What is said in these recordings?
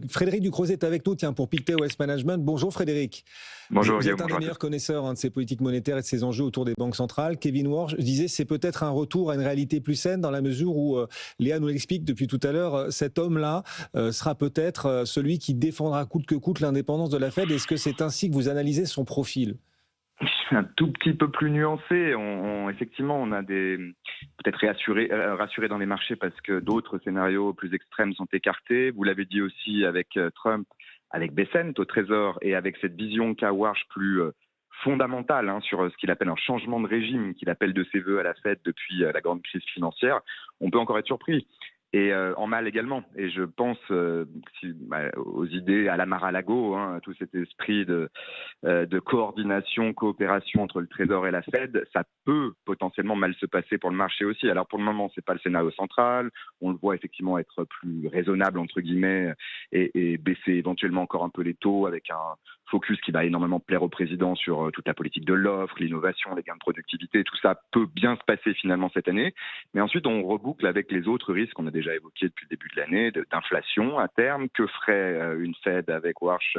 Frédéric Ducrozet est avec nous, tiens, pour Pictet Wealth Management. Bonjour Frédéric. Bonjour, vous êtes un des meilleurs connaisseurs de ces politiques monétaires et de ces enjeux autour des banques centrales. Kevin Warsh, je disais, c'est peut-être un retour à une réalité plus saine dans la mesure où, Léa nous l'explique depuis tout à l'heure, cet homme-là sera peut-être celui qui défendra coûte que coûte l'indépendance de la Fed. Est-ce que c'est ainsi que vous analysez son profil ? Un tout petit peu plus nuancé. Effectivement, on a peut-être rassuré dans les marchés parce que d'autres scénarios plus extrêmes sont écartés. Vous l'avez dit aussi avec Trump, avec Bessent au Trésor et avec cette vision qu'a Warsh plus fondamentale sur ce qu'il appelle un changement de régime, qu'il appelle de ses voeux à la Fed depuis la grande crise financière. On peut encore être surpris. Et en mal également. Et je pense aux idées à la Mar-a-Lago, tout cet esprit de coordination, coopération entre le Trésor et la Fed, ça peut potentiellement mal se passer pour le marché aussi. Alors pour le moment, c'est pas le scénario central. On le voit effectivement être plus raisonnable entre guillemets et baisser éventuellement encore un peu les taux avec un focus qui va énormément plaire au président sur toute la politique de l'offre, l'innovation, les gains de productivité. Tout ça peut bien se passer finalement cette année. Mais ensuite, on reboucle avec les autres risques qu'on a déjà évoqués depuis le début de l'année, d'inflation à terme. Que ferait une Fed avec Warsh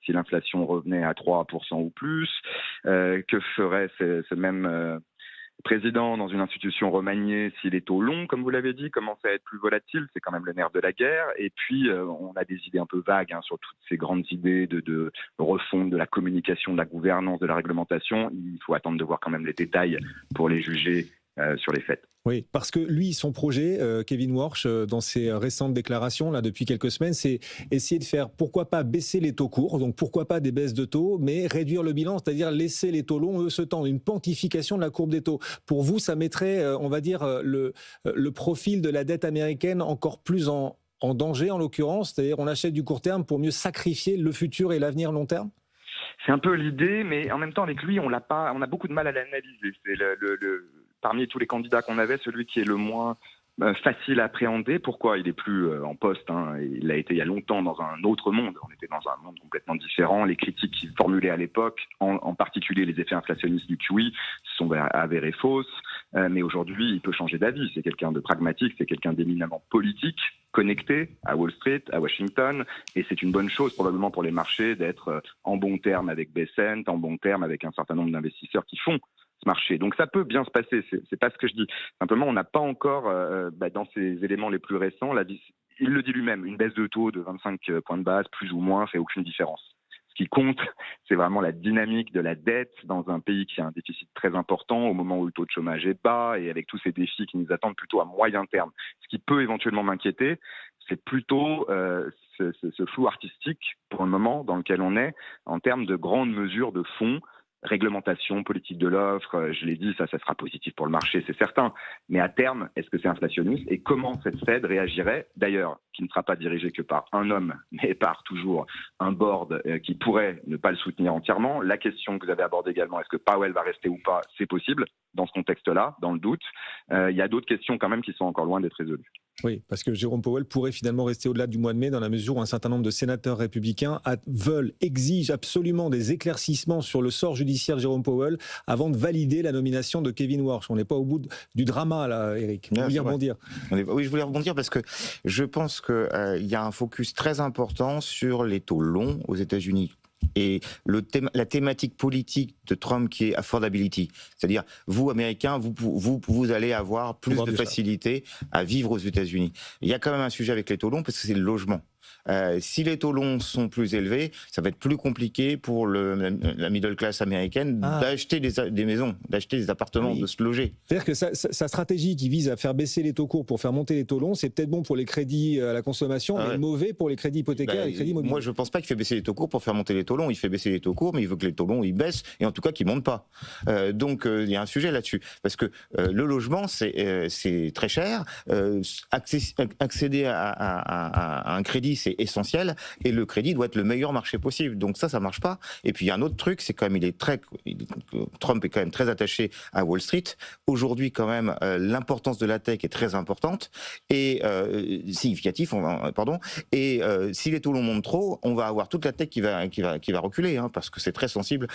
si l'inflation revenait à 3% ou plus ? Que ferait ce même président dans une institution remaniée si les taux longs, comme vous l'avez dit, commencent à être plus volatiles, c'est quand même le nerf de la guerre. Et puis, on a des idées un peu vagues sur toutes ces grandes idées de refonte de la communication, de la gouvernance, de la réglementation. Il faut attendre de voir quand même les détails pour les juger sur les faits. Oui, parce que lui, son projet, Kevin Warsh, dans ses récentes déclarations, là, depuis quelques semaines, c'est essayer de faire, pourquoi pas baisser les taux courts, donc pourquoi pas des baisses de taux, mais réduire le bilan, c'est-à-dire laisser les taux longs, eux, se tendre, une quantification de la courbe des taux. Pour vous, ça mettrait, on va dire, le profil de la dette américaine encore plus en danger, en l'occurrence, c'est-à-dire on achète du court terme pour mieux sacrifier le futur et l'avenir long terme ? C'est un peu l'idée, mais en même temps, avec lui, on a beaucoup de mal à l'analyser. C'est parmi tous les candidats qu'on avait, celui qui est le moins facile à appréhender. Pourquoi ? Il est plus en poste. Il a été il y a longtemps dans un autre monde. On était dans un monde complètement différent. Les critiques qu'il formulait à l'époque, en particulier les effets inflationnistes du QE, se sont avérées fausses. Mais aujourd'hui, il peut changer d'avis. C'est quelqu'un de pragmatique, c'est quelqu'un d'éminemment politique, connecté à Wall Street, à Washington. Et c'est une bonne chose probablement pour les marchés d'être en bon terme avec Bessent, en bon terme avec un certain nombre d'investisseurs qui font marché. Donc ça peut bien se passer, c'est pas ce que je dis. Simplement, on n'a pas encore, dans ces éléments les plus récents, il le dit lui-même, une baisse de taux de 25 points de base, plus ou moins, fait aucune différence. Ce qui compte, c'est vraiment la dynamique de la dette dans un pays qui a un déficit très important au moment où le taux de chômage est bas et avec tous ces défis qui nous attendent plutôt à moyen terme. Ce qui peut éventuellement m'inquiéter, c'est plutôt ce flou artistique pour le moment dans lequel on est en termes de grandes mesures de fond. Réglementation, politique de l'offre, je l'ai dit, ça sera positif pour le marché, c'est certain. Mais à terme, est-ce que c'est inflationniste ? Et comment cette Fed réagirait ? D'ailleurs, qui ne sera pas dirigée que par un homme, mais par toujours un board qui pourrait ne pas le soutenir entièrement. La question que vous avez abordée également, est-ce que Powell va rester ou pas ? C'est possible, dans ce contexte-là, dans le doute. Il y a d'autres questions quand même qui sont encore loin d'être résolues. Oui, parce que Jérôme Powell pourrait finalement rester au-delà du mois de mai dans la mesure où un certain nombre de sénateurs républicains exigent absolument des éclaircissements sur le sort judiciaire de Jérôme Powell avant de valider la nomination de Kevin Warsh. On n'est pas au bout du drama là, Eric. Vous vouliez rebondir ? Oui, je voulais rebondir parce que je pense qu'il y a un focus très important sur les taux longs aux États-Unis. Et la thématique politique de Trump qui est affordability, c'est-à-dire vous Américains, vous allez avoir plus de facilité à vivre aux États-Unis. Il y a quand même un sujet avec les taux longs parce que c'est le logement. Si les taux longs sont plus élevés, ça va être plus compliqué pour la middle class américaine d'acheter des maisons, d'acheter des appartements, de se loger. C'est-à-dire que sa stratégie qui vise à faire baisser les taux courts pour faire monter les taux longs, c'est peut-être bon pour les crédits à la consommation, mais mauvais pour les crédits hypothécaires et les crédits immobiliers. Moi, je ne pense pas qu'il fait baisser les taux courts pour faire monter les taux longs. Il fait baisser les taux courts, mais il veut que les taux longs ils baissent et en tout cas qu'ils montent pas. Donc, il y a un sujet là-dessus. Parce que le logement, c'est très cher. Accéder à un crédit, c'est essentiel, et le crédit doit être le meilleur marché possible. Donc ça marche pas. Et puis il y a un autre truc, c'est quand même Trump est quand même très attaché à Wall Street. Aujourd'hui, quand même, l'importance de la tech est très importante et significatif, Et si les taux longs montent trop, on va avoir toute la tech qui va reculer, parce que c'est très sensible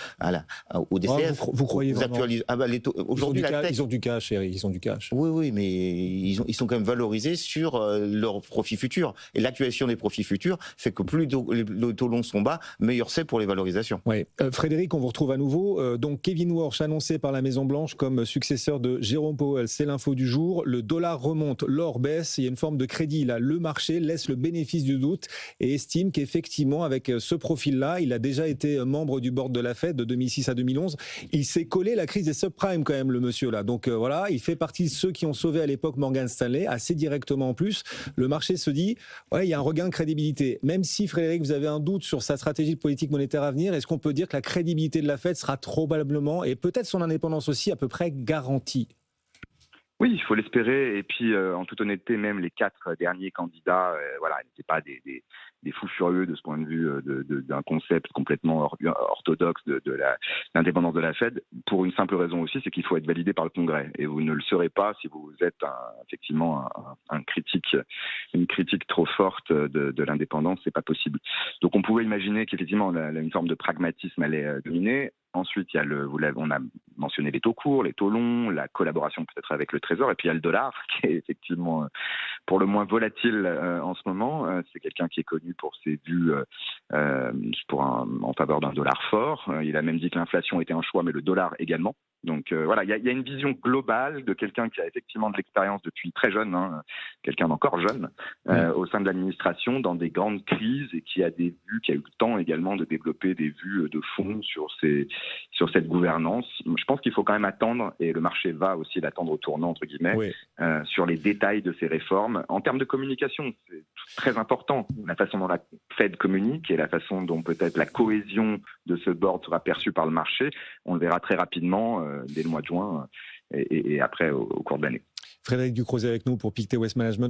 au DCF. Vous croyez vraiment les taux, aujourd'hui, ils ont du cash, Eric, ils ont du cash. Oui, mais ils sont quand même valorisés sur leurs profits futurs. Et l'actualisation des profits profits futurs fait que plus les taux longs sont bas, meilleur c'est pour les valorisations. Oui. Frédéric, on vous retrouve à nouveau. Donc Kevin Warsh annoncé par la Maison-Blanche comme successeur de Jérôme Powell, c'est l'info du jour. Le dollar remonte, l'or baisse, il y a une forme de crédit là. Le marché laisse le bénéfice du doute et estime qu'effectivement avec ce profil-là, il a déjà été membre du board de la Fed de 2006 à 2011. Il s'est collé la crise des subprimes quand même, le monsieur là. Donc voilà, il fait partie de ceux qui ont sauvé à l'époque Morgan Stanley, assez directement en plus. Le marché se dit, ouais, il y a un regain de crédibilité. Même si, Frédéric, vous avez un doute sur sa stratégie de politique monétaire à venir, est-ce qu'on peut dire que la crédibilité de la Fed sera probablement, et peut-être son indépendance aussi, à peu près garantie? Oui, il faut l'espérer. Et puis, en toute honnêteté, même les 4 derniers candidats, voilà, n'étaient pas des fous furieux de ce point de vue d'un concept complètement orthodoxe de l'indépendance de la Fed, pour une simple raison aussi, c'est qu'il faut être validé par le Congrès. Et vous ne le serez pas si vous êtes effectivement une critique trop forte de l'indépendance, c'est pas possible. Donc on pouvait imaginer qu'effectivement une forme de pragmatisme allait dominer. Ensuite, il y a on a mentionné les taux courts, les taux longs, la collaboration peut-être avec le Trésor, et puis il y a le dollar, qui est effectivement pour le moins volatile en ce moment. C'est quelqu'un qui est connu pour ses vues en faveur d'un dollar fort. Il a même dit que l'inflation était un choix, mais le dollar également. Donc voilà, il y a une vision globale de quelqu'un qui a effectivement de l'expérience depuis très jeune, quelqu'un d'encore jeune, au sein de l'administration, dans des grandes crises, et qui a des vues, qui a eu le temps également de développer des vues de fond sur cette gouvernance. Je pense qu'il faut quand même attendre, et le marché va aussi l'attendre au tournant, entre guillemets, oui, sur les détails de ces réformes. En termes de communication, c'est très important, la façon dont la Fed communique et la façon dont peut-être la cohésion de ce board sera perçue par le marché. On le verra très rapidement dès le mois de juin et après au cours de l'année. Frédéric Ducrozet avec nous pour Pictet West Management.